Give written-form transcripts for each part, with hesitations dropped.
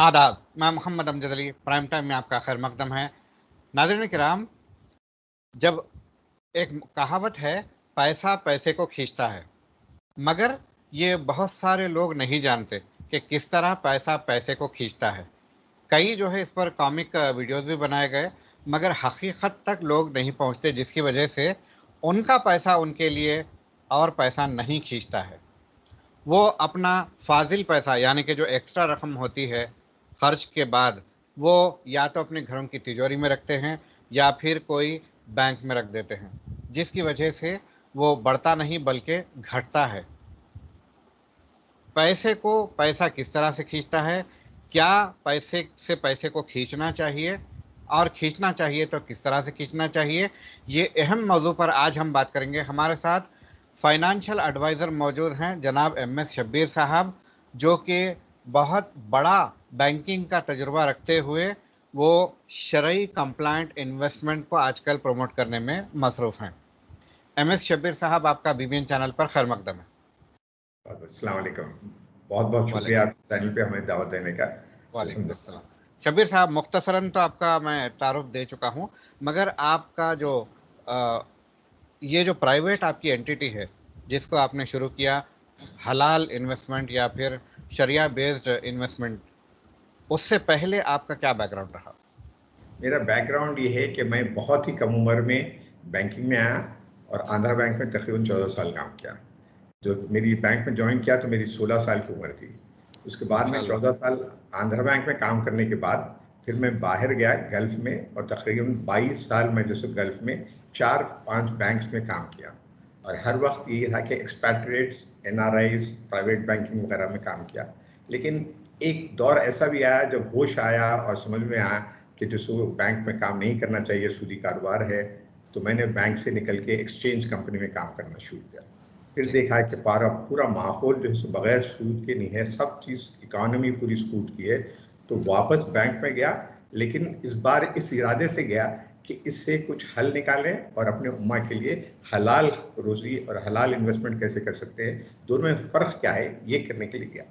आदाब, मैं Mohammad Amjad Ali. Prime time में आपका खैर मकदम है। नाज़रीन किराम, जब एक कहावत है, पैसा पैसे को खींचता है, मगर ये बहुत सारे लोग नहीं जानते कि किस तरह पैसा पैसे को खींचता है। कई जो है इस पर कॉमिक वीडियोस भी बनाए गए, मगर हकीकत तक लोग नहीं पहुंचते, जिसकी वजह से उनका पैसा उनके लिए और पैसा नहीं खींचता है। वो अपना फाजिल पैसा, यानी कि जो एक्स्ट्रा रकम होती है खर्च के बाद, वो या तो अपने घरों की तिजोरी में रखते हैं या फिर कोई बैंक में रख देते हैं, जिसकी वजह से वो बढ़ता नहीं बल्कि घटता है। पैसे को पैसा किस तरह से खींचता है, क्या पैसे से पैसे को खींचना चाहिए, और खींचना चाहिए तो किस तरह से खींचना चाहिए, ये अहम मौजू पर आज हम बात करेंगे। हमारे साथ फाइनेंशियल एडवाइज़र मौजूद हैं, जनाब MS शब्बीर साहब, जो कि बहुत बड़ा बैंकिंग का तजुर्बा रखते हुए वो शरई कंप्लायंट इन्वेस्टमेंट को आजकल प्रमोट करने में मसरूफ़ हैं। MS शब्बीर साहब, आपका BBN चैनल पर खैर मकदम है। अस्सलाम वालेकुम। बहुत बहुत शुक्रिया आप चैनल पे हमें दावत देने का। वालेकुम अस्सलाम। शब्बीर साहब, मुख्तसरन तो आपका मैं तारुफ दे चुका हूँ, मगर आपका जो ये जो प्राइवेट आपकी एंटिटी है, जिसको आपने शुरू किया, हलाल इन्वेस्टमेंट या फिर शरिया बेस्ड इन्वेस्टमेंट, उससे पहले आपका क्या बैकग्राउंड रहा? मेरा बैकग्राउंड ये है कि मैं बहुत ही कम उम्र में बैंकिंग में आया और आंध्रा बैंक में तकरीबन 14 साल काम किया। जो मेरी बैंक में ज्वाइन किया तो मेरी 16 साल की उम्र थी। उसके बाद में 14 साल आंध्रा बैंक में काम करने के बाद फिर मैं बाहर गया गल्फ में, और तकरीबन 22 साल मैं जैसे गल्फ में 4-5 बैंक्स में काम किया। और हर वक्त ये रहा कि एक्सपैट्रिएट्स, NRIs, प्राइवेट बैंकिंग वगैरह में काम किया। लेकिन एक दौर ऐसा भी आया जब होश आया और समझ में आया कि जो बैंक में काम नहीं करना चाहिए, सूदी कारोबार है, तो मैंने बैंक से निकल के एक्सचेंज कंपनी में काम करना शुरू किया। फिर देखा है कि पूरा माहौल जो है बगैर सूद के नहीं है, सब चीज़ इकॉनमी पूरी सूद की है, तो वापस बैंक में गया। लेकिन इस बार इस इरादे से गया कि इससे कुछ हल निकालें और अपने उम्मा के लिए हलाल रोजी और हलाल इन्वेस्टमेंट कैसे कर सकते हैं, दोनों में फ़र्क क्या है, ये करने के लिए गया।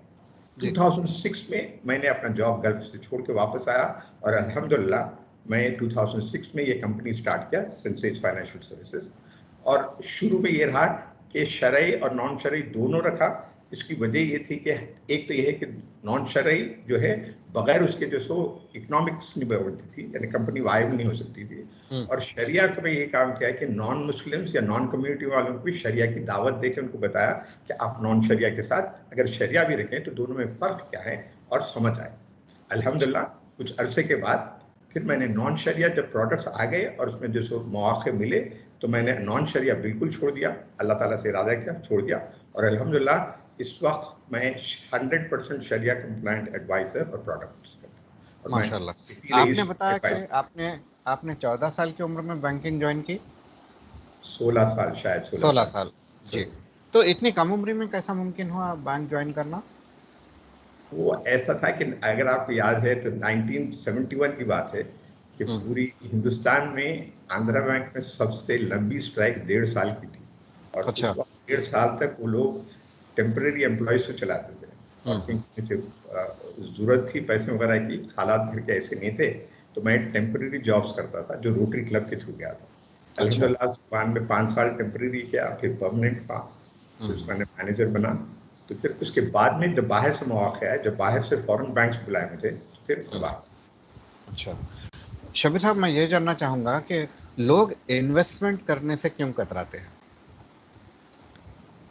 2006 में मैंने अपना जॉब गल्फ से छोड़ के वापस आया और अल्हम्दुलिल्लाह मैं 2006 में ये कंपनी स्टार्ट किया, सेंसेज फाइनेंशियल सर्विसेज। और शुरू में ये रहा कि शरई और नॉन शरई दोनों रखा। इसकी वजह ये थी कि एक तो ये है कि नॉन शरई जो है बगैर उसके जो सो इकोनॉमिक्स नहीं बनती थी, यानी कंपनी वायबल नहीं हो सकती थी। और शरिया को मैं ये काम किया कि नॉन मुस्लिम्स या नॉन कम्युनिटी वालों को भी शरिया की दावत देकर उनको बताया कि आप नॉन शरिया के साथ अगर शरिया भी रखें तो दोनों में फ़र्क क्या है और समझ आए। अल्हम्दुलिल्लाह कुछ अरसे के बाद फिर मैंने नॉन शरिया जब प्रोडक्ट्स आ गए और उसमें जो सो मौके मिले तो मैंने नॉन शरिया बिल्कुल छोड़ दिया, अल्लाह ताला से इरादा किया, छोड़ दिया। और अल्हम्दुलिल्लाह इस वक्त मैं 100% शरिया कंप्लायंट एडवाइज़र और प्रोडक्ट्स करता हूँ। और माशाल्लाह। आपने बताया कि आपने 14 साल की उम्र में बैंकिंग ज्वाइन की। 16 साल, शायद 16 साल। जी, तो इतनी कम उम्र में कैसा मुमकिन हुआ बैंक ज्वाइन करना? वो ऐसा था कि अगर आपको याद है तो 1971 की बात है कि पूरी हिंदुस्तान में आंध्रा बैंक में सबसे लंबी स्ट्राइक 1.5 साल की थी। और उस वक्त 1.5 साल तक वो लोग टेम्परेरी एम्प्लॉयज को चलाते थे, और क्योंकि जरूरत थी पैसे वगैरह की, हालात घर के ऐसे नहीं थे, तो मैं टेम्परेरी जॉब्स करता था जो रोटरी क्लब के थ्रू गया था। अल्हम्दुलिल्लाह में 5 साल टेम्परेरी किया, फिर परमानेंट था, फिर उसका मैनेजर बना। तो फिर उसके बाद में जब बाहर से मौका आया, जब बाहर से फॉरेन बैंक्स बुलाए मुझे, तो फिर अच्छा, शब्बीर साहब, मैं ये जानना चाहूँगा कि लोग इन्वेस्टमेंट करने से क्यों कतराते हैं?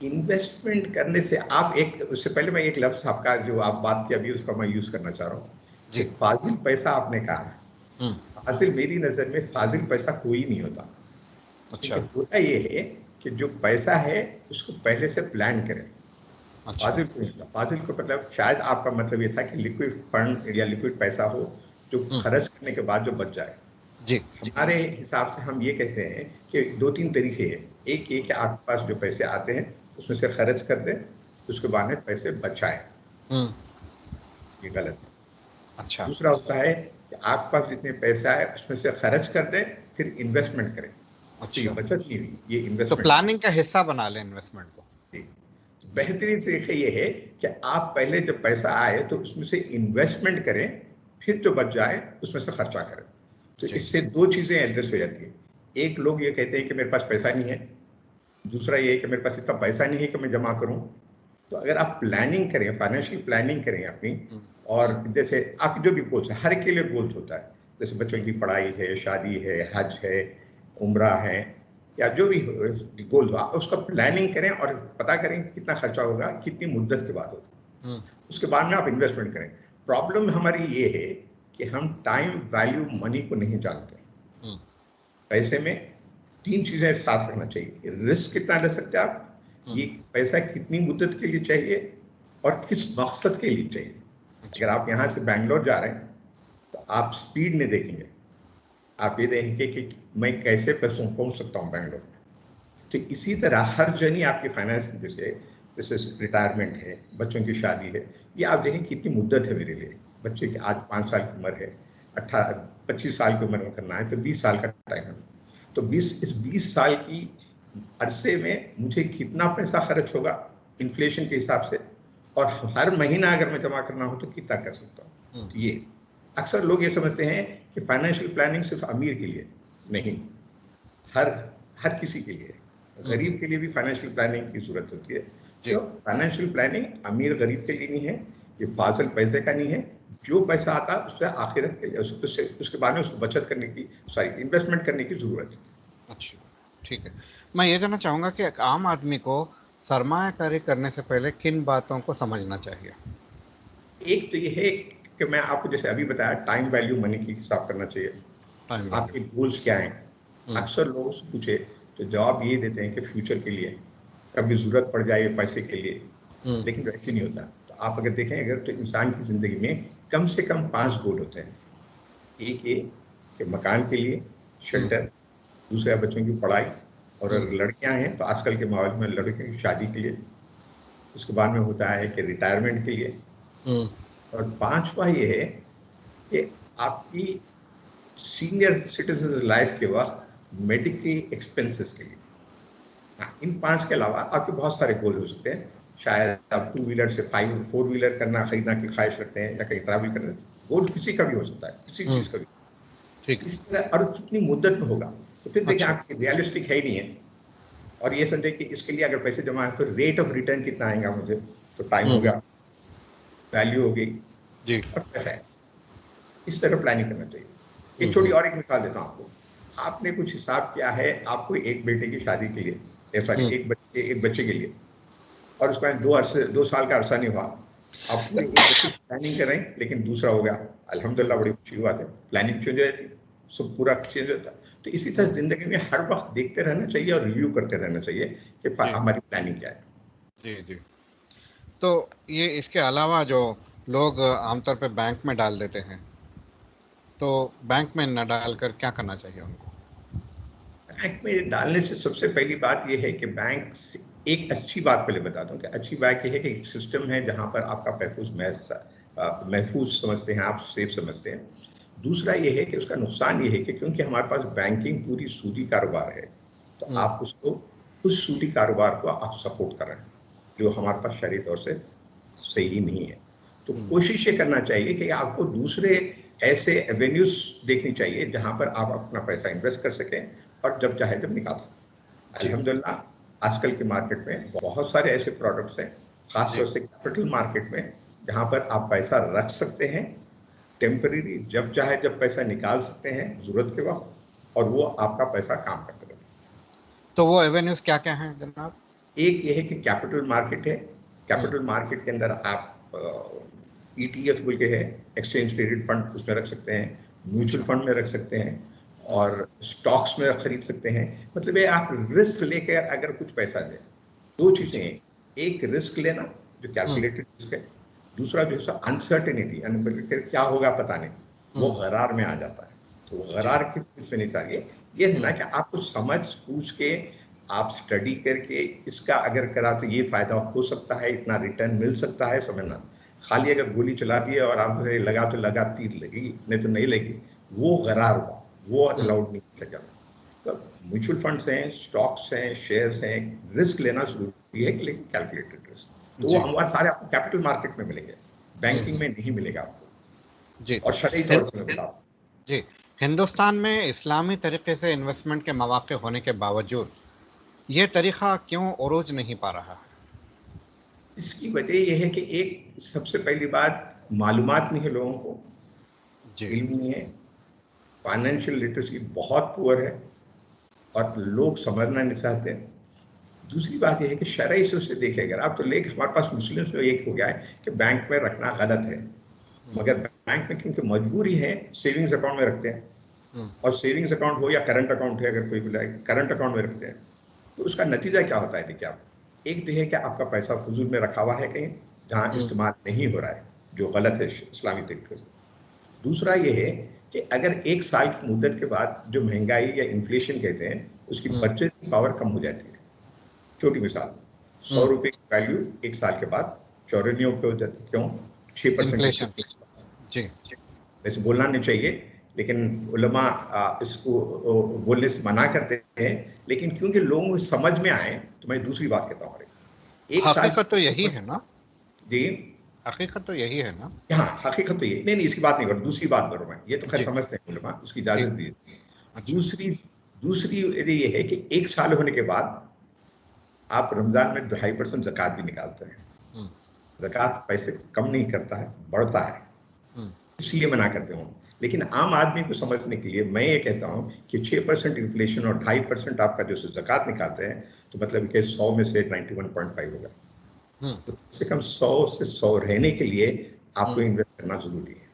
इन्वेस्टमेंट करने से आप उससे पहले मैं एक लफ्ज़ आपका जो आप बात की अभी उसका मैं यूज़ करना चाह रहा हूँ कि फाजिल पैसा आपने कहा। फाजिल, मेरी नज़र में फाजिल पैसा कोई नहीं होता। अच्छा। होता ये है कि जो पैसा है उसको पहले से प्लान करें। फाजिल को नहीं होता। फाजिल को मतलब शायद आपका मतलब ये था कि लिक्विड फंड या लिक्विड पैसा हो जो खर्च करने के बाद जो बच जाए। जी। हमारे हिसाब से हम ये कहते हैं कि 2-3 तरीके हैं। एक ये कि आपके पास जो पैसे आते हैं उसमें से खर्च कर दें, उसके बाद में पैसे बचाएं। ये गलत है। अच्छा। दूसरा होता है कि आपके पास जितने पैसे आए उसमें से खर्च कर दें, फिर इन्वेस्टमेंट करें। तो ये बचत नहीं हुई, ये इन्वेस्टमेंट। तो प्लानिंग का हिस्सा बना लें इन्वेस्टमेंट को। बेहतरीन तरीका ये है कि आप पहले जब पैसा आए तो उसमें से इन्वेस्टमेंट करें, फिर जो बच जाए उसमें से खर्चा करें। तो इससे दो चीजें एडजस्ट हो जाती है। एक, लोग ये कहते हैं कि मेरे पास पैसा नहीं है, दूसरा ये है कि मेरे पास इतना पैसा नहीं है कि मैं जमा करूं। तो अगर आप प्लानिंग करें, फाइनेंशियल प्लानिंग करें अपनी, और जैसे आप जो भी गोल्स है, हर एक के लिए गोल्स होता है, जैसे बच्चों की पढ़ाई है, शादी है, हज है, उम्रा है, या जो भी गोल हो, आप उसका प्लानिंग करें और पता करें कितना खर्चा होगा, कितनी मुद्दत के बाद होगा, उसके बाद में आप इन्वेस्टमेंट करें। प्रॉब्लम हमारी ये है कि हम टाइम वैल्यू मनी को नहीं जानते। पैसे में तीन चीजें साथ रखना चाहिए। रिस्क कितना ले सकते हैं आप, ये पैसा कितनी मुद्दत के लिए चाहिए, और किस मकसद के लिए चाहिए। अगर आप यहाँ से बैंगलोर जा रहे हैं तो आप स्पीड नहीं देखेंगे, आप ये देखेंगे कि मैं कैसे पैसों पहुंच सकता हूँ बैंगलोर में। तो इसी तरह हर जर्नी आपकी फाइनेंस, जैसे जैसे रिटायरमेंट है, बच्चों की शादी है, ये आप देखें कितनी मुद्दत है मेरे लिए। बच्चे की आज 5 साल की उम्र है, 25 साल की उम्र में करना है तो 20 साल का टाइम है। तो 20 साल की अरसे में मुझे कितना पैसा खर्च होगा इन्फ्लेशन के हिसाब से, और हर महीना अगर मैं जमा करना हो तो कितना कर सकता हूँ। तो ये अक्सर लोग ये समझते हैं कि फाइनेंशियल प्लानिंग सिर्फ अमीर के लिए, नहीं, हर हर किसी के लिए। गरीब के लिए भी फाइनेंशियल प्लानिंग की जरूरत होती है। तो फाइनेंशियल प्लानिंग अमीर गरीब के लिए नहीं है, ये फाजिल पैसे का नहीं है। जो पैसा आता है उससे आखिरत के लिए, उसके बाद में उसको बचत करने की, सॉरी, इन्वेस्टमेंट करने की जरूरत है। अच्छा, ठीक है। मैं ये जानना चाहूँगा कि एक आम आदमी को सरमायाकारी करने से पहले किन बातों को समझना चाहिए? एक तो ये है कि मैं आपको जैसे अभी बताया, टाइम वैल्यू मनी की हिसाब करना चाहिए। टाइम आपके वैल्यू। गोल्स क्या हैं? अक्सर लोग से पूछे तो जवाब ये देते हैं कि फ्यूचर के लिए, कभी जरूरत पड़ जाए पैसे के लिए, लेकिन वैसे नहीं होता। तो आप अगर देखें, अगर तो इंसान की जिंदगी में कम से कम 5 गोल होते हैं। एक ये कि मकान के लिए शेल्टर, दूसरा बच्चों की पढ़ाई, और अगर लड़कियां हैं तो आजकल के माहौल में लड़कियों की शादी के लिए, उसके बाद में होता है कि रिटायरमेंट के लिए, और पांचवा ये है कि आपकी सीनियर सिटीजन लाइफ के वक्त मेडिकल एक्सपेंसेस के लिए। हाँ, इन 5 के अलावा आपके बहुत सारे गोल हो सकते हैं। शायद आप 2 व्हीलर से 4 व्हीलर करना, खरीदना की ख्वाहिश रखते हैं, या कहीं ट्रैवल करना। गोल किसी का भी हो सकता है, किसी चीज का भी। ठीक। इस तरह, और कितनी मुद्दत में होगा, तो फिर देखिए अच्छा। आपकी रियलिस्टिक है ही नहीं है। और ये समझे कि इसके लिए अगर पैसे जमा है तो रेट ऑफ रिटर्न कितना आएगा मुझे, तो टाइम हो गया, वैल्यू होगी, जी। और पैसा है। इस तरह प्लानिंग करना चाहिए। एक छोटी और एक मिसाल देता हूँ आपको। आपने कुछ हिसाब किया है, आपको एक बेटे की शादी के लिए, सॉरी, एक बच्चे के लिए, और उसका 2 साल का अरसा नहीं हुआ, आप पूरे एक बच्चे की प्लानिंग कर रहे हैं, लेकिन दूसरा हो गया, अल्हम्दुलिल्लाह, बड़ी खुशी बात है। प्लानिंग चेंज हो जाती है, सब पूरा चेंज होता है। तो इसी तरह जिंदगी में हर वक्त देखते रहना चाहिए और रिव्यू करते रहना चाहिए कि हमारी प्लानिंग क्या है। जी, जी। तो ये इसके अलावा जो लोग आमतौर पे बैंक में डाल देते हैं, तो बैंक में न डालकर क्या करना चाहिए उनको? बैंक में डालने से सबसे पहली बात यह है कि बैंक से, एक अच्छी बात पहले बता दूं कि अच्छी बात यह है कि एक सिस्टम है जहां पर आपका महफूज समझते हैं, आप सेफ समझते हैं। दूसरा ये है कि उसका नुकसान ये है कि क्योंकि हमारे पास बैंकिंग पूरी सूदी कारोबार है, तो आप उसको, उस सूदी कारोबार को आप सपोर्ट कर रहे हैं, जो हमारे पास शरई तौर से सही नहीं है। तो कोशिश ये करना चाहिए कि आपको दूसरे ऐसे एवेन्यूज देखनी चाहिए जहां पर आप अपना पैसा इन्वेस्ट कर सकें, और जब चाहे जब निकाल सकें। अल्हम्दुलिल्लाह आजकल के मार्केट में बहुत सारे ऐसे प्रोडक्ट्स हैं, खासतौर से कैपिटल मार्केट में, जहां पर आप पैसा रख सकते हैं टेम्परेरी, जब चाहे जब पैसा निकाल सकते हैं जरूरत के वक्त, और वो आपका पैसा काम करता रहता है। तो वो एवेन्यूज क्या-क्या हैं जनाब? एक ये है कि कैपिटल मार्केट है। कैपिटल मार्केट के अंदर आप ईटीएफ बोल के है, एक्सचेंज ट्रेडेड फंड, उसमें रख सकते हैं, म्यूचुअल फंड में रख सकते हैं, और स्टॉक्स में खरीद सकते हैं। मतलब ये आप रिस्क लेकर अगर कुछ पैसा दें, दो चीजें हैं, एक रिस्क लेना जो कैलकुलेटेड रिस्क है, दूसरा जो है अनसर्टेनिटी, क्या होगा पता नहीं, वो गरार में आ जाता है। तो वो गरार की चीज में नहीं चाहिए। ये है ना कि आपको समझ पूछ के, आप स्टडी करके, इसका अगर करा तो ये फायदा हो सकता है, इतना रिटर्न मिल सकता है, समझना। खाली अगर गोली चला दी और आप लगा तो लगा, तीर लगेगी, नहीं तो नहीं लगेगी, वो गरार हुआ, वो अलाउड नहीं किया जाना। तो म्यूचुअल फंड्स हैं, स्टॉक्स हैं, शेयर्स हैं, रिस्क लेना जरूरी है, लेकिन कैलकुलेटेड रिस्क। तो वो हमारे सारे आपको कैपिटल मार्केट में मिलेंगे, बैंकिंग में नहीं मिलेगा आपको। जी और शरई तौर से मैं बता रहा हूँ जी। हिंदुस्तान में इस्लामी तरीके से इन्वेस्टमेंट के मौके होने के बावजूद ये तरीका क्यों उरूज नहीं पा रहा है? इसकी वजह यह है कि एक सबसे पहली बात, मालूमात नहीं है लोगों को, जी इल्म नहीं है, फाइनेंशियल लिटरेसी बहुत पुअर है और लोग समझना नहीं चाहते। दूसरी बात यह है कि शरई से उसे देखे अगर आप, तो लेख हमारे पास मुस्लिम्स में एक हो गया है कि बैंक में रखना गलत है, मगर बैंक में क्योंकि मजबूरी है सेविंग्स अकाउंट में रखते हैं, और सेविंग्स अकाउंट हो या करंट अकाउंट है, अगर कोई बोला करंट अकाउंट में रखते हैं, तो उसका नतीजा क्या होता है? देखिए आप, एक तो है कि आपका पैसा फजूल में रखा हुआ है कहीं जहां इस्तेमाल नहीं हो रहा है, जो गलत है इस्लामी तरीके से। दूसरा ये है कि अगर एक साल की मुद्दत के बाद जो महंगाई या इन्फ्लेशन कहते हैं, उसकी परचेसिंग पावर कम हो जाती है। छोटी मिसाल, 100 रुपए की वैल्यू एक साल के बाद 94 पे हो जाती है। क्यों? 6% इन्फ्लेशन। जी वैसे बोलना नहीं चाहिए, लेकिन उलमा इसको बोलने से मना करते हैं, लेकिन क्योंकि लोगों को समझ में आए तो मैं दूसरी बात कहता हूँ। एक साल हकीकत तो यही है ना? जी, हकीकत तो यही है ना? हाँ, हकीकत तो ये नहीं, इसकी बात नहीं करूँ, दूसरी बात करूँ मैं, ये तो खैर जी समझते हैं उलमा, उसकी जी। इजाजत भी है। अच्छा। दूसरी दूसरी ये है कि एक साल होने के बाद आप रमजान में 2.5% ज़कात भी निकालते हैं। ज़कात पैसे को कम नहीं करता है, बढ़ता है, इसलिए मना करते हूँ। लेकिन आम आदमी को समझने के लिए मैं ये कहता हूँ कि 6% इन्फ्लेशन और 2.5% आपका जो ज़कात निकालते हैं, तो मतलब कि 100 में से 91.5 होगा। तो कम से कम 100 से 100 रहने के लिए आपको इन्वेस्ट करना जरूरी है,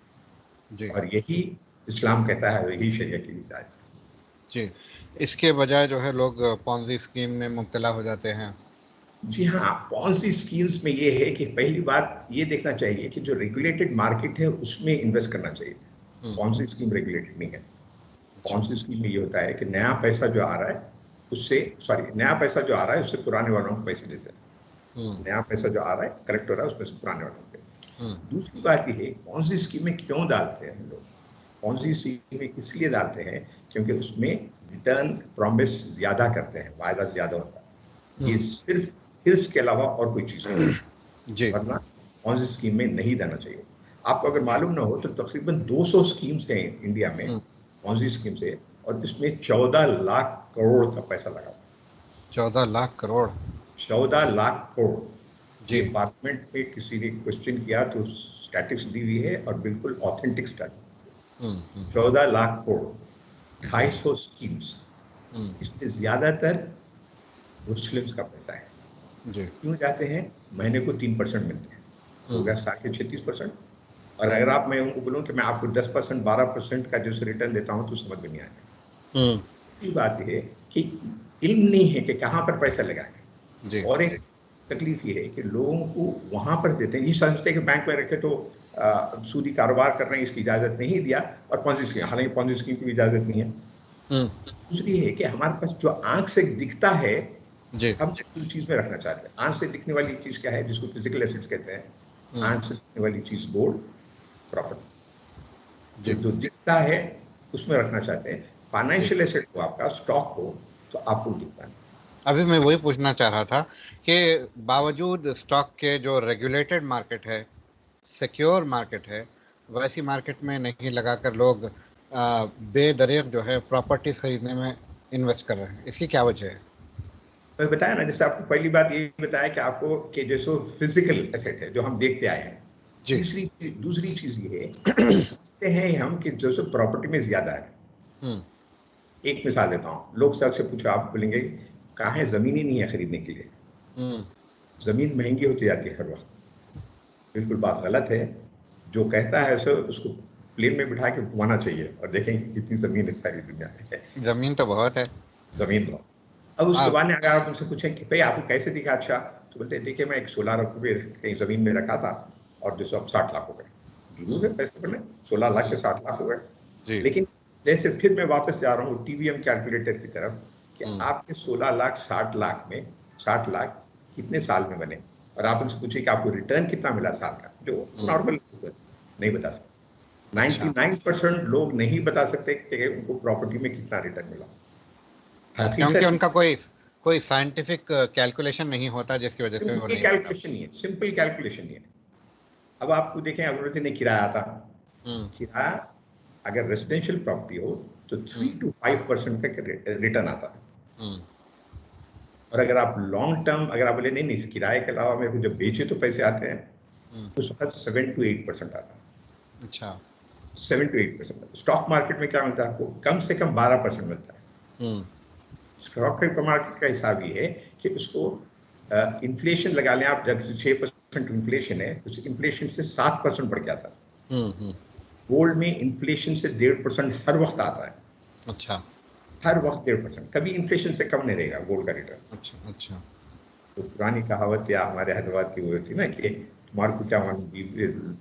जी और यही इस्लाम कहता है, यही शरिया की हिदायत है। जी। इसके बजाय जो है लोग पॉन्जी स्कीम में मुब्तला हो जाते हैं। जी हाँ, पॉलिसी स्कीम्स में ये है कि पहली बात ये देखना चाहिए कि जो रेगुलेटेड मार्केट है उसमें इन्वेस्ट करना चाहिए। पॉलिसी स्कीम रेगुलेटेड नहीं है। अच्छा। पॉलिसी स्कीम में ये होता है कि नया पैसा जो आ रहा है उससे, नया पैसा जो आ रहा है उससे पुराने वालों को पैसे देते हैं। नया पैसा जो आ रहा है कलेक्ट हो रहा है उसमें से पुराने वालों को। दूसरी बात ये है, पॉलिसी स्कीम में क्यों डालते हैं लोग? पॉलिसी स्कीम में इसलिए डालते हैं क्योंकि उसमें रिटर्न प्रॉमिस ज्यादा करते हैं, वायदा ज्यादा होता है। ये सिर्फ हिर्स के अलावा और कोई चीज नहीं, जी वरना पॉलिसी स्कीम में नहीं देना चाहिए। आपको अगर मालूम ना हो तो तकरीबन 200 स्कीम्स हैं इंडिया में पॉलिसी स्कीम से, और इसमें 14 लाख करोड़ का पैसा लगा हुआ है। 14 लाख करोड़। 14 लाख करोड़। जी ये पार्लियामेंट में किसी ने क्वेश्चन किया तो स्टैटिस्टिक्स दी हुई है, और बिल्कुल ऑथेंटिक स्टैटिस्टिक्स। 14 लाख करोड़, जी 250 स्कीम्स, इसमें ज्यादातर मुस्लिम्स का पैसा है। जी। क्यों जाते हैं? महीने को 3% मिलते हैं, तो हो गया साल के 36%। और अगर आप, मैं उनको बोलूँ कि मैं आपको 10% 12% का जो रिटर्न देता हूँ, तो समझ में नहीं आएगा। दूसरी बात यह है कि इल्म नहीं है कि कहाँ पर पैसा लगाएं। जी और एक तकलीफ ये है कि लोगों को वहां पर देते हैं, ये समझते हैं कि बैंक में रखे तो सूदी कारोबार कर रहे हैं, इसकी इजाजत नहीं दिया, और पॉन्जी स्कीम, हालांकि पॉन्जी स्कीम की इजाजत नहीं है। दूसरी है कि हमारे पास जो आंख से दिखता है, जी हम उस चीज में रखना चाहते हैं। आंख से दिखने वाली चीज क्या है, जिसको फिजिकल एसेट्स कहते हैं? आंख से दिखने वाली चीज गोल्ड, प्रॉपर्टी। जी। तो जो दिखता है उसमें रखना चाहते हैं। जी फाइनेंशियल एसेट हो, आपका स्टॉक हो, तो आपको दिखता है। अभी मैं वही पूछना चाह रहा था कि बावजूद स्टॉक के जो रेगुलेटेड मार्केट है, सिक्योर मार्केट है, वैसी मार्केट में नहीं लगाकर लोग बेदरिग जो है प्रॉपर्टी खरीदने में इन्वेस्ट कर रहे हैं, इसकी क्या वजह है? मैं बताया ना, जैसे आपको पहली बात ये बताया कि आपको कि जैसे फिजिकल एसेट है जो हम देखते आए हैं। जी दूसरी चीज ये है कि समझते हैं हम कि जैसे प्रॉपर्टी में ज्यादा है। एक मिसाल देता हूँ, लोग सबसे पूछो, आप बोलेंगे कहाँ है, जमीन ही नहीं है खरीदने के लिए। जमीन महंगी होती जाती है हर वक्त। बिल्कुल बात गलत है। जो कहता है ऐसे, उसको प्लेन में बिठा के घुमाना चाहिए और देखें कितनी जमीन इस सारी दुनिया में है। जमीन तो बहुत है। जमीन बहुत। अब उसके आप बाद में अगर आप उनसे पूछें कि भाई आपको कैसे दिखा, अच्छा, तो बोलते हैं देखिए मैं एक 16 लाख रुपये कहीं जमीन में रखा था, और जो सब 60 लाख हो गए। जरूर है, पैसे बने, 16 लाख के 60 लाख हो गए। जी लेकिन जैसे फिर मैं वापस जा रहा हूँ टीवीएम कैलकुलेटर की तरफ, कि आपके 16 लाख 60 लाख में 60 लाख कितने साल में बने, और आप उनसे पूछिए कि आपको रिटर्न कितना मिला साल का, जो नॉर्मल नहीं बता सकते। अच्छा 99% लोग नहीं बता सकते कि उनको प्रॉपर्टी में कितना रिटर्न मिला। क्योंकि हकीकत उनका कोई कोई साइंटिफिक कैलकुलेशन नहीं होता जिसकी वजह से वो सिंपल नहीं बता। कैलकुलेशन नहीं है, सिंपल कैलकुलेशन नहीं है। अब आपको देखें, अगर ने किराया था, हम्म किराया अगर रेजिडेंशियल प्रॉपर्टी हो तो 3 to 5% का रिटर्न आता है। हम्म और अगर आप लॉन्ग टर्म, अगर आप बोले नहीं नहीं किराए के अलावा मेरे को जब बेचे तो पैसे आते हैं, हम्म, उस वक्त 7 to 8% आता है। अच्छा। 7 to 8%। स्टॉक मार्केट में क्या मिलता है आपको? कम से कम 12% मिलता है। हम्म स्टॉक मार्केट का हिसाब ये है कि उसको इन्फ्लेशन लगा लें आप, जब 6% इन्फ्लेशन है, उस इन्फ्लेशन से 7% बढ़ गया था। हम्म, गोल्ड में इन्फ्लेशन से 1.5% हर वक्त आता है, अच्छा हर वक्त 1.5%, कभी इन्फ्लेशन से कम नहीं रहेगा गोल्ड का रिटर्न। अच्छा अच्छा। तो पुरानी कहावत या हमारे हैदराबाद की वो थी ना कि तुम्हारे को क्या मालूम,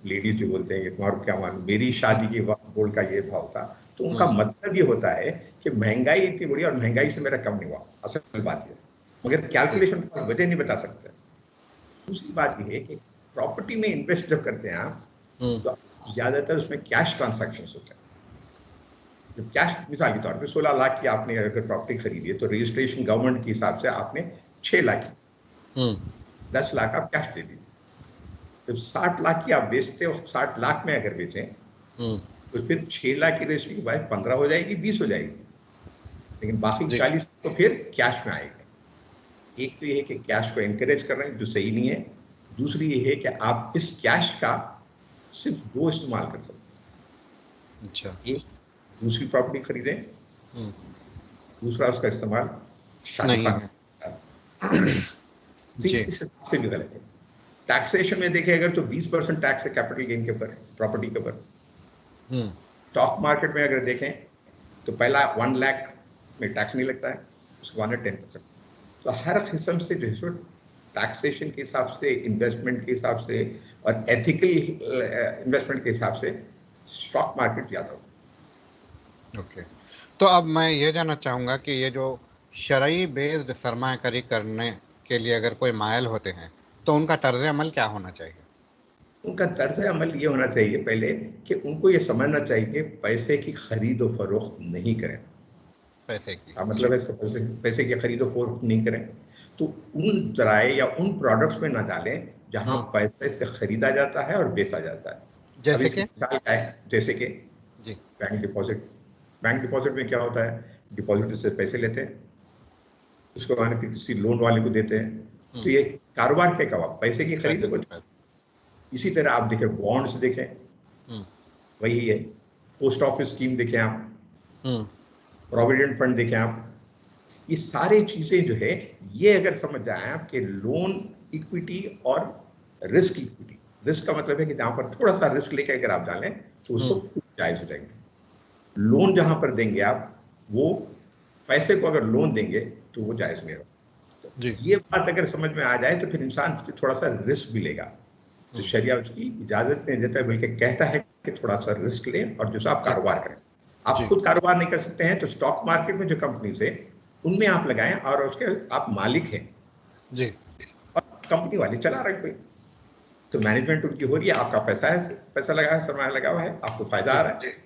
लेडीज जो बोलते हैं कि तुम्हारे को क्या मालूम, मेरी शादी के वक्त गोल्ड का ये भाव था। तो उनका हम्म मतलब ये होता है कि महंगाई इतनी बढ़ी और महंगाई से मेरा कम नहीं हुआ, असल बात ये है। मगर जी कैलकुलेशन का वजह नहीं बता सकते। दूसरी बात ये है कि प्रॉपर्टी में इन्वेस्ट जब करते हैं आप, हम्म तो ज्यादातर उसमें कैश ट्रांसैक्शन होते हैं। जब कैश, मिसाल के तौर पे 16 लाख की आपने अगर प्रॉपर्टी खरीदी है तो रजिस्ट्रेशन गवर्नमेंट के हिसाब से आपने 6 लाख की, हम्म 10 लाख आप कैश दे दीजिए। जब 60 लाख की आप बेचते हो, 60 लाख में अगर बेचें, हम्म तो फिर 6 लाख की रजिस्ट्री के बाद 15 हो जाएगी, 20 हो जाएगी, लेकिन बाकी जी 40 तो फिर कैश में आएगा। एक तो ये है कि कैश को एनकरेज कर रहे हैं, जो सही नहीं है। दूसरी ये है कि आप इस कैश का सिर्फ 2 इस्तेमाल कर सकते अच्छा। हैं। एक, दूसरी प्रॉपर्टी खरीदें, हम्म दूसरा उसका इस्तेमाल शादी नहीं है। खाना। जी, जी इस हिसाब से भी गलत है। टैक्सेशन में देखें अगर, तो 20% टैक्स है कैपिटल गेन के ऊपर, प्रॉपर्टी के ऊपर। हम्म स्टॉक मार्केट में अगर देखें तो पहला 1 लाख में टैक्स नहीं लगता है, उसके बाद 10%। तो हर किस्म से जो है सो टैक्सेशन के हिसाब से, इन्वेस्टमेंट के हिसाब से और एथिकल इन्वेस्टमेंट के हिसाब से स्टॉक मार्केट ज़्यादा हो। ओके। तो अब मैं ये जानना चाहूँगा कि ये जो शरई बेस्ड सरमायाकारी करने के लिए अगर कोई मायल होते हैं तो उनका तर्ज अमल क्या होना चाहिए? उनका तर्ज अमल ये होना चाहिए पहले कि उनको ये समझना चाहिए कि पैसे की खरीद और फरोख्त नहीं करें। पैसे की, क्या जी। मतलब है इसका? पैसे पैसे की खरीदो फरोख्त नहीं करें, तो उन जराए या उन प्रोडक्ट्स में ना डालें जहां हम्म पैसे से खरीदा जाता है और बेचा जाता है। अब जैसे इसकी कि? मिसाल क्या है? जैसे कि जी। Bank deposit. बैंक डिपॉजिट में क्या होता है? डिपॉजिट से पैसे लेते हैं, उसको बाद फिर किसी लोन वाले को देते हैं। तो हम्म ये कारोबार के कवा पैसे की खरीद है पैसे से कुछ। पैसे। इसी तरह आप देखें, बॉन्ड्स देखें, हम्म वही है। पोस्ट ऑफिस स्कीम देखें आप, हम्म प्रोविडेंट फंड देखें आप, ये सारी चीजें जो है, ये अगर समझ जाए आपके लोन इक्विटी और रिस्क इक्विटी। रिस्क का मतलब है कि जहां पर थोड़ा सा रिस्क लेके अगर आप डालें तो उसको हम्म जायज हो जाएंगे। लोन जहां पर देंगे आप, वो पैसे को अगर लोन देंगे तो वो जायज नहीं होगा। तो जी। ये बात अगर समझ में आ जाए तो फिर इंसान थोड़ा सा रिस्क भी लेगा। तो हम्म शरिया उसकी इजाजत नहीं देता है, बल्कि कहता है कि थोड़ा सा रिस्क लें और जो आप जी कारोबार करें। आप जी खुद कारोबार नहीं कर सकते हैं तो स्टॉक मार्केट में जो कंपनीज है उनमें आप लगाएं, और उसके आप मालिक हैं जी और कंपनी वाले चला रहे हैं कोई। तो मैनेजमेंट उनकी हो रही है, आपका पैसा है, पैसा लगा है, सरमाया लगा हुआ है, आपको फायदा आ जी। रहा है।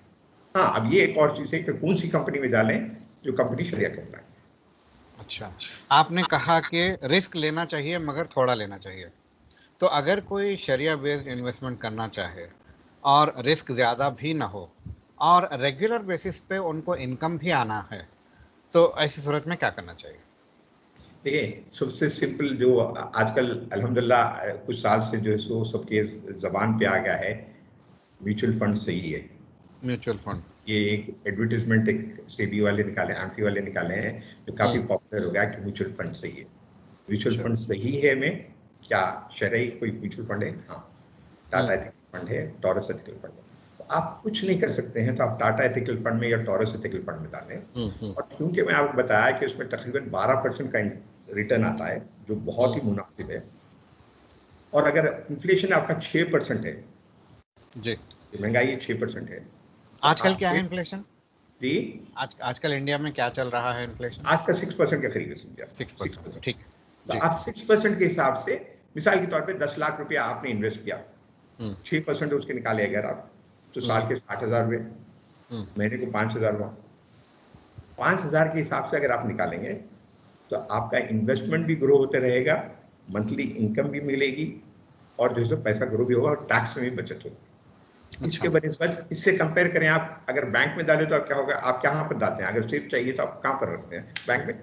हाँ, अब ये एक और चीज है कि कौन सी कंपनी में डालें, जो कंपनी शरिया कंपनी। अच्छा, आपने कहा कि रिस्क लेना चाहिए मगर थोड़ा लेना चाहिए। तो अगर कोई शरिया बेस्ड इन्वेस्टमेंट करना चाहे और रिस्क ज़्यादा भी ना हो और रेगुलर बेसिस पे उनको इनकम भी आना है, तो ऐसी सूरत में क्या करना चाहिए? देखिए, सबसे सिंपल जो आजकल अल्हम्दुलिल्लाह कुछ साल से जो है सो सबके जबान पे आ गया है, म्यूचुअल फंड सही है। Mutual fund. ये एक एडवर्टीजमेंट एक सेबी वाले निकाले, आंफी वाले निकाले हैं, जो काफी हुँ, पॉपुलर हो गया कि म्यूचुअल फंड सही है। म्यूचुअल अच्छा। फंड सही है में क्या शरई कोई म्यूचुअल फंड है? हाँ, हुँ, टाटा एथिकल फंड है, टॉरस एथिकल फंड है। तो आप कुछ नहीं कर सकते हैं तो आप टाटा एथिकल फंड में या टॉरस एथिकल फंड में डालें। हुँ, हुँ, और क्योंकि मैं आपको बताया कि उसमें तकरीबन 12% का रिटर्न आता है, जो बहुत हुँ, ही मुनासिब है। और अगर इन्फ्लेशन आपका 6% है, जी। महंगाई 6% है, तो आजकल आप क्या है 6 इन्फ्लेशन? जी, आजकल इंडिया में क्या चल रहा है इन्फ्लेशन? आज का 6% का खरीद है, समझे आप? 6%, 6%। ठीक है। तो जी। आप 6% के हिसाब से, मिसाल के तौर पे 10 लाख रुपया आपने इन्वेस्ट किया, हुँ, 6% उसके निकाले अगर आप, तो हुँ, साल के 60,000 रुपये, हुँ, महीने को 5,000 हुआ। 5,000 के हिसाब से अगर आप निकालेंगे तो आपका इन्वेस्टमेंट भी ग्रो होते रहेगा, मंथली इनकम भी मिलेगी, और जो है पैसा ग्रो भी होगा और टैक्स में भी बचत होगी। इसके बनस्पत इससे कंपेयर करें, आप अगर बैंक में डालें तो आप क्या होगा, आप कहाँ पर डालते हैं? अगर सिर्फ चाहिए तो आप कहाँ पर रखते हैं? बैंक में।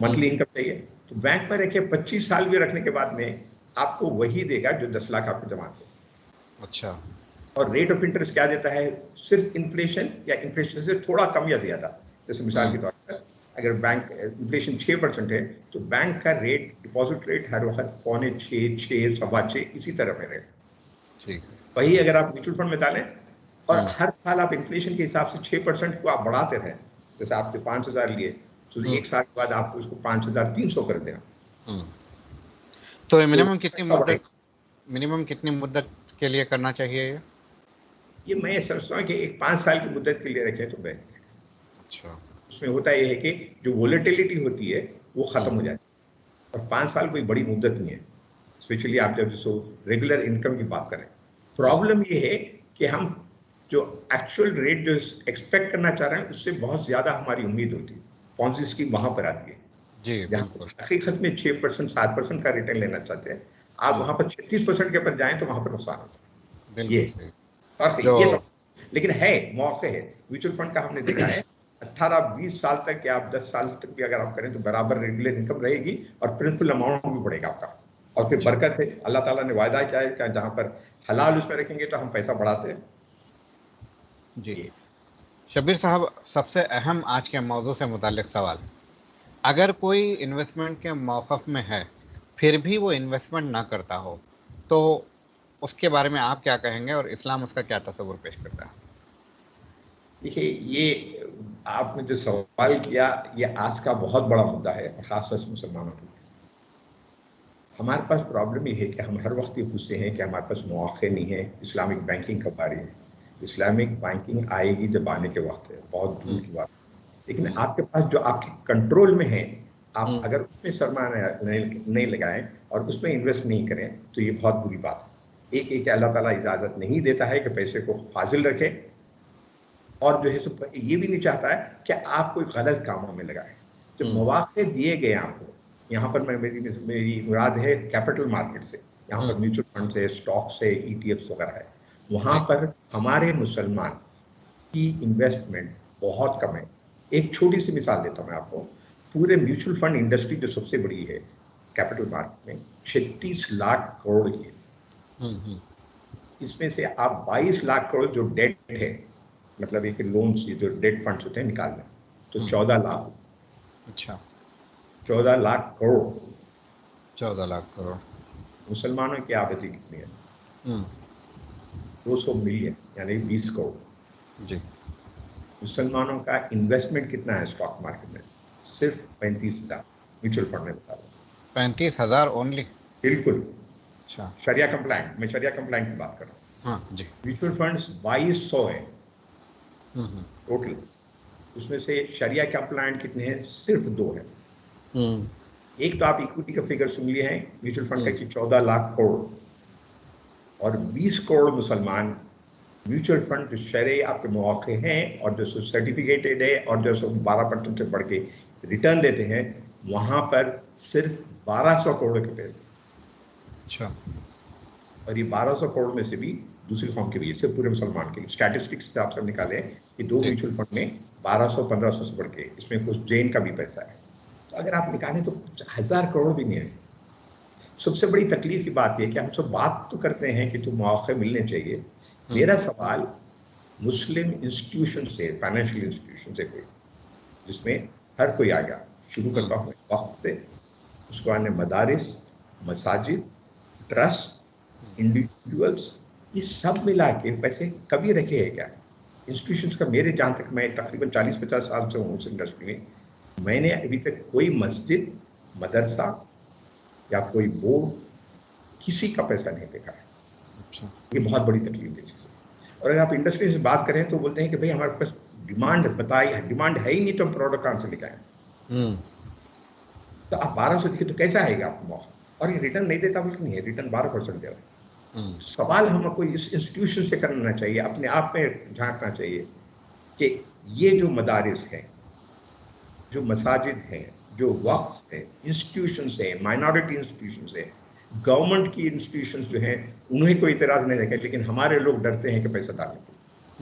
मंथली इनकम चाहिए तो बैंक में रखे, 25 साल भी रखने के बाद में आपको वही देगा जो 10 लाख आपको जमा थे। अच्छा। और रेट ऑफ इंटरेस्ट क्या देता है? सिर्फ इन्फ्लेशन या इन्फ्लेशन से थोड़ा कम या ज्यादा। जैसे मिसाल के तौर पर अगर बैंक इन्फ्लेशन 6% है तो बैंक का रेट, डिपॉजिट रेट हर वक्त 5.25, 6, 6.25 इसी तरह में रहेगा। ठीक। वही अगर आप म्यूचुअल फंड में डालें और हर साल आप इन्फ्लेशन के हिसाब से 6% को आप बढ़ाते रहें, जैसे आपने 5,000 लिए तो एक साल के बाद आपको उसको 5,300 कर देना। तो तो मिनिमम कितनी मुद्दत के लिए करना चाहिए ये मैं समझता हूँ कि एक 5 साल की मुद्दत के लिए रखें तो बेहतर है। अच्छा। उसमें होता यह है कि जो वोलेटिलिटी होती है वो खत्म हो जाती है, और 5 साल कोई बड़ी मुद्दत नहीं है, स्पेशली आप जब जैसे रेगुलर इनकम की बात करें। प्रॉब्लम ये है कि हम जो एक्चुअल रेट जो एक्सपेक्ट करना चाह रहे हैं उससे बहुत ज्यादा हमारी उम्मीद होती है, पॉन्जी स्कीम वहां पर आती है। जी बिल्कुल। हकीकत में 6%, 7% का रिटर्न लेना चाहते हैं, आप वहां पर 36% के ऊपर जाएं तो वहां पर नुकसान होता है। बिल्कुल ये सही। और जो ये सब, लेकिन है मौके है। म्यूचुअल फंड का हमने देखा है 18-20 साल तक या आप 10 साल तक भी अगर आप करें तो बराबर रेगुलर इनकम रहेगी और प्रिंसिपल अमाउंट भी बढ़ेगा आपका। और फिर बरकत है, अल्लाह ताला ने वायदा किया है कि जहां पर हलाल उसमें रखेंगे तो हम पैसा बढ़ाते हैं। जी ये शब्बीर साहब, सबसे अहम आज के मौजू से मुताल्लिक सवाल, अगर कोई इन्वेस्टमेंट के मौक़िफ़ में है फिर भी वो इन्वेस्टमेंट ना करता हो तो उसके बारे में आप क्या कहेंगे और इस्लाम उसका क्या तस्वुर पेश करता है? देखिए, ये आपने जो सवाल किया ये आज का बहुत बड़ा मुद्दा है, खासतौर से मुसलमानों के लिए। हमारे पास प्रॉब्लम ये है कि हम हर वक्त ये पूछते हैं कि हमारे पास मौके नहीं है, इस्लामिक बैंकिंग कब आ रही है? इस्लामिक बैंकिंग आएगी जब आने के वक्त है, बहुत दूर की बात। लेकिन आपके पास जो आपके कंट्रोल में है, आप अगर उसमें सरमाया नहीं लगाएं और उसमें इन्वेस्ट नहीं करें तो ये बहुत बुरी बात है। एक अल्लाह ताला इजाज़त नहीं देता है कि पैसे को फाजिल रखें, और जो है सो ये भी नहीं चाहता है कि आप कोई गलत कामों में लगाएं। जब मौके दिए गए आपको, यहाँ पर मैं मेरी मुराद है कैपिटल मार्केट से, यहाँ पर म्यूचुअल फंड से, स्टॉक से, ईटीएफ्स वगैरह है, वहाँ पर हमारे मुसलमान की इन्वेस्टमेंट बहुत कम है। एक छोटी सी मिसाल देता हूँ मैं आपको, पूरे म्यूचुअल फंड इंडस्ट्री जो सबसे बड़ी है कैपिटल मार्केट में 36 लाख करोड़ की है। इसमें से आप 22 लाख करोड़ जो डेट है, मतलब एक लोन से जो डेट फंड्स होते हैं निकालना, तो 14 लाख। अच्छा। 14 लाख करोड़। 14 लाख करोड़। मुसलमानों की आबादी कितनी है? 200 मिलियन, यानी 20 करोड़। जी। मुसलमानों का इन्वेस्टमेंट कितना है स्टॉक मार्केट में? सिर्फ 35,000 म्यूचुअल फंड में बता रहा हूँ। 35,000 ओनली? बिल्कुल। अच्छा। शरिया कंप्लायंट, मैं शरिया कंप्लायंट की बात कर रहा हूँ। हाँ जी। म्यूचुअल फंड्स 2200 है टोटल, उसमें से शरिया कंप्लायंट कितने हैं? सिर्फ 2 है। एक तो आप इक्विटी का फिगर सुन लिए हैं म्यूचुअल फंड का कि 14 लाख करोड़, और 20 करोड़ मुसलमान म्यूचुअल फंड जो शरई आपके मौके हैं और जो सर्टिफिकेटेड है और जो 12% से बढ़ के रिटर्न देते हैं, वहां पर सिर्फ 1200 करोड़ के पैसे। अच्छा। और ये 1200 करोड़ में से भी दूसरी फॉर्म के भी, सिर्फ पूरे मुसलमान के स्टैटिस्टिक्स से आप सब निकाले कि 2 म्यूचुअल फंड में 1200-1500 से बढ़ के, इसमें कुछ जैन का भी पैसा है, तो अगर आप निकालें तो 1000 करोड़ भी नहीं है। सबसे बड़ी तकलीफ की बात यह कि हम सब बात तो करते हैं कि तो मौके मिलने चाहिए। मेरा सवाल मुस्लिम इंस्टीट्यूशन से, फाइनेंशियल इंस्टीट्यूशन से, कोई जिसमें हर कोई आ गया, शुरू करता हूँ वक्त से, उसके बाद मदारिस, मसाजिद, ट्रस्ट, इंडिविजुअल्स, ये सब मिला के पैसे कभी रखे हैं क्या? इंस्टीट्यूशंस का, मेरे जहाँ तक, मैं तकरीबन 40-50 साल से हूँ उस इंडस्ट्री में, मैंने अभी तक कोई मस्जिद, मदरसा या कोई बोर्ड, किसी का पैसा नहीं देखा है। अच्छा। ये बहुत बड़ी तकलीफ है चीज़। और अगर आप इंडस्ट्री से बात करें तो बोलते हैं कि भाई हमारे पास डिमांड बताई, डिमांड है ही नहीं तो हम प्रोडक्ट कहाँ से लेकर? तो आप 1200 दिखे तो कैसा आएगा आपको मौका? और ये रिटर्न नहीं देता कुछ नहीं है, रिटर्न 12% दे रहा है। सवाल हमको इस इंस्टीट्यूशन से करना चाहिए, अपने आप में झांकना चाहिए कि ये जो मदारिस है, जो मसाजिद हैं, जो वक्फ हैं, इंस्टीट्यूशंस हैं, माइनॉरिटी इंस्टीट्यूशंस हैं, गवर्नमेंट की इंस्टीट्यूशंस जो हैं, उन्हें कोई इतराज़ नहीं रखे, लेकिन हमारे लोग डरते हैं कि पैसा डालने के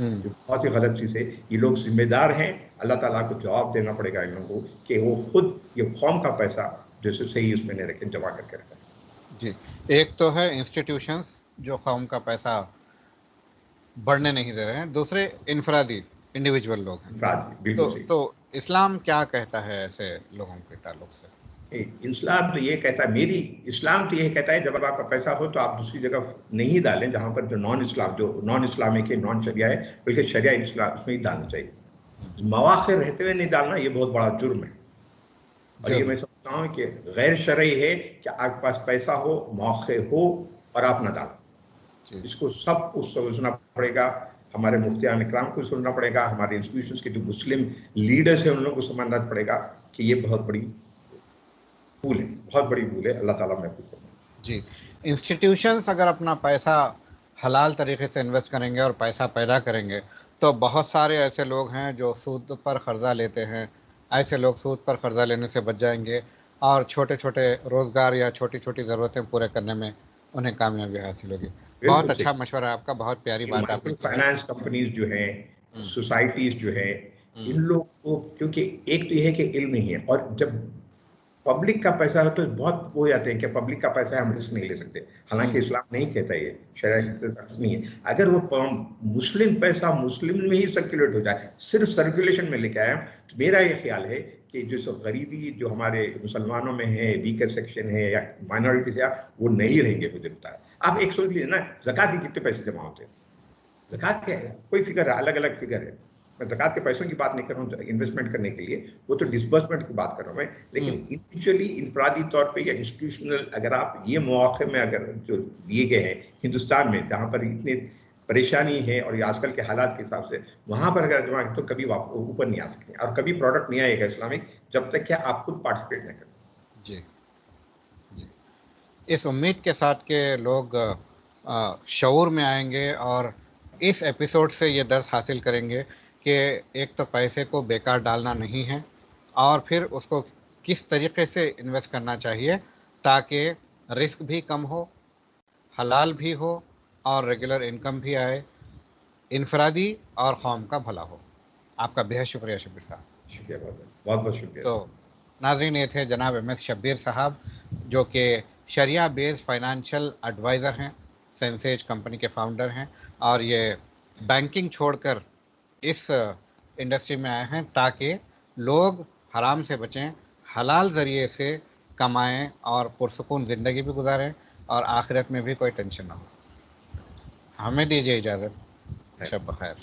लिए। ये बहुत ही गलत चीज़ है। ये लोग जिम्मेदार हैं, अल्लाह ताला को जवाब देना पड़ेगा इन लोगों को कि वो खुद ये कौम का पैसा जैसे सही उसमें नहीं रखें, जमा करके रखें। जी, एक तो है इंस्टीट्यूशंस जो कौम का पैसा बढ़ने नहीं दे रहे हैं, दूसरे इनफरादी इंडिविजुअल लोग हैं। बिल्कुल सही। तो इस्लाम क्या कहता है ऐसे लोगों के ताल्लुक से? इस्लाम तो ये कहता है, इस्लाम तो ये कहता है, जब आपका पैसा हो तो आप दूसरी जगह नहीं डालें जहां पर जो नॉन इस्लामिक है, नॉन शरिया है, बल्कि शरिया इस्लाम उसमें ही डालना चाहिए। मवाखे रहते हुए नहीं डालना, ये बहुत बड़ा जुर्म है। और ये मैं समझता हूँ कि गैर शरई है कि आपके पास पैसा हो, मौके हो और आप ना डालो। इसको सबको समझना पड़ेगा, हमारे मुफ्तियान इकराम को सुनना पड़ेगा, हमारे इंस्टीट्यूशंस के जो मुस्लिम लीडर्स हैं उन लोगों को समझना पड़ेगा कि ये बहुत बड़ी भूल है, बहुत बड़ी भूल है। अल्लाह ताला महफूज फरमाए। जी, इंस्टीट्यूशंस अगर अपना पैसा हलाल तरीके से इन्वेस्ट करेंगे और पैसा पैदा करेंगे, तो बहुत सारे ऐसे लोग हैं जो सूद पर कर्जा लेते हैं। ऐसे लोग सूद पर कर्जा लेने से बच जाएंगे और छोटे छोटे रोज़गार या छोटी छोटी ज़रूरतें पूरे करने में उन्हें कामयाबी हासिल होगी। बहुत अच्छा मशवरा है आपका, बहुत प्यारी बात आपने की है। फाइनेंस कंपनीज जो है, सोसाइटीज जो है, इन लोग को, क्योंकि एक तो ये है कि इल्म नहीं है, और जब पब्लिक का पैसा है तो बहुत हो जाते हैं कि पब्लिक का पैसा है, हम रिस्क नहीं ले सकते। हालांकि इस्लाम नहीं कहता, ये शरिया की तरफ नहीं है। अगर वो मुस्लिम पैसा मुस्लिम में ही सर्कुलेट हो जाए, सिर्फ सर्कुलेशन में लेके आए, तो मेरा ये ख्याल है कि जो सब गरीबी जो हमारे मुसलमानों में है, वीकर सेक्शन है या माइनॉरिटीज है, वो नहीं रहेंगे। मुझे लगता है आप एक सोच लीजिए ना, ज़कात के कितने पैसे जमा होते हैं? ज़कात क्या है? कोई फिगर है, अलग अलग फिगर है। मैं ज़कात के पैसों की बात नहीं कर रहा हूँ इन्वेस्टमेंट करने के लिए, वो तो डिसबर्समेंट की बात कर रहा हूँ मैं। लेकिन इंडिविजुअली, इनफरादी तौर पे या इंस्टीट्यूशनल, अगर आप ये मौके में अगर जो दिए गए हैं हिंदुस्तान में, जहाँ पर इतनी परेशानी है और ये आजकल के हालात के हिसाब से, वहाँ पर अगर जमा तो कभी ऊपर नहीं आ सकेंगे और कभी प्रोडक्ट नहीं आएगा इस्लामिक, जब तक क्या आप खुद पार्टिसिपेट नहीं करें। जी, इस उम्मीद के साथ के लोग शऊर में आएंगे और इस एपिसोड से ये दर्स हासिल करेंगे कि एक तो पैसे को बेकार डालना नहीं है, और फिर उसको किस तरीके से इन्वेस्ट करना चाहिए ताकि रिस्क भी कम हो, हलाल भी हो और रेगुलर इनकम भी आए, इनफरादी और कौम का भला हो। आपका बेहद शुक्रिया शब्बीर साहब। शुक्रिया, बहुत बहुत शुक्रिया। तो नाज़रीन, ये थे जनाब MS शब्बीर साहब, जो कि शरिया बेस्ड फाइनेंशियल एडवाइज़र हैं, सेंसेज कंपनी के फाउंडर हैं, और ये बैंकिंग छोड़कर इस इंडस्ट्री में आए हैं ताकि लोग हराम से बचें, हलाल ज़रिए से कमाएं और पुरसुकून ज़िंदगी भी गुजारें और आखिरत में भी कोई टेंशन ना हो। हमें दीजिए इजाज़त। शब बखैर।